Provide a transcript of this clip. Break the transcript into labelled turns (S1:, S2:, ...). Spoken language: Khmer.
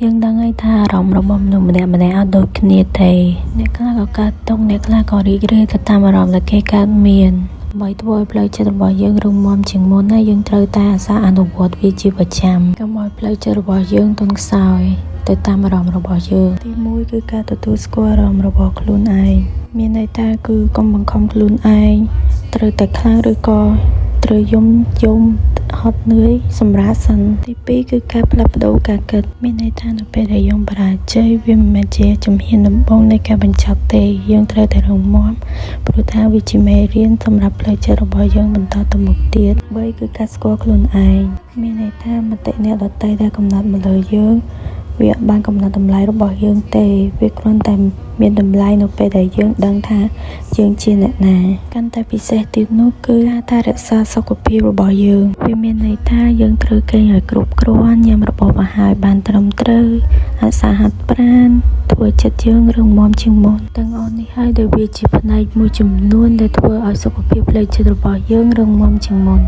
S1: យើងដឹងហើយថាអារម្មណ៍របស់មនុស្សម្នាក់ៗអត់ដូចគ្នាទេអ្នកខ្លះក៏កើតទុកអ្នកខ្លះក៏រីករាយទៅតាមអារម្មណ៍ដែលគេកើតមានដើម្បីធ្វើឲ្យផ្លូវចិត្តរបស់យើងរឹងមាំជាងមុនហើយយើងត្រូវតែអាសាអនុវត្តវាជាប្រចាំកុំឲ្យផ្លូវចិត្តរបស់យើងទន់ខ្សោយទៅតាមអារម្មណ៍របស់យើងទី1គឺការទទួលស្គាល់អារម្មណ៍របស់ខ្លួនឯងមានន័យថាគឺកុំបង្ខំខ្លួនឯងត្រូវតែខ្លាំងឬក៏ត្រូវយំហត់នឿយសម្រាប់សិនទី2គឺការផ្លាស់ប្ដូរការគិតមានន័យថានៅពេលដែលយើងបរាជ័យវាមិនមែនជាជំហានដំបូងនៃការបញ្ចប់ទេយើងត្រូវតែរងមាំព្រោះថាវាជាមេរៀនសម្រាប់ផ្លូវចិត្តរបស់យើងបន្តទៅមុខទៀត3គឺការស្គាល់ខ្លួនឯងមានន័យថាមតិអ្នកដទៃដែលកំណត់មកលើយើងវាបានកំណត់តម្លៃរបស់យើងទេវាគ្រាន់តែមានតម្លៃនៅពេលដែលយើងដឹងថាយើងជាអ្នកណាកាន់តែពិសេសទៀតនោះគឺការរក្សាសុខភាពរបស់យើងវាមានន័យថាយើងត្រូវគេងឲ្យគ្រប់គ្រាន់ញ៉ាំរបបអាហារឲ្យបានត្រឹមត្រូវអាសាហាត់ប្រាណធ្វើចិត្តយើងរឹងមាំជាងមុនទាំងអស់នេះហើយដែលវាជាផ្នែកមួយចំនួនដែលធ្វើឲ្យសុខភាពផ្លូវចិត្តរបស់យើងរឹងមាំជាងមុន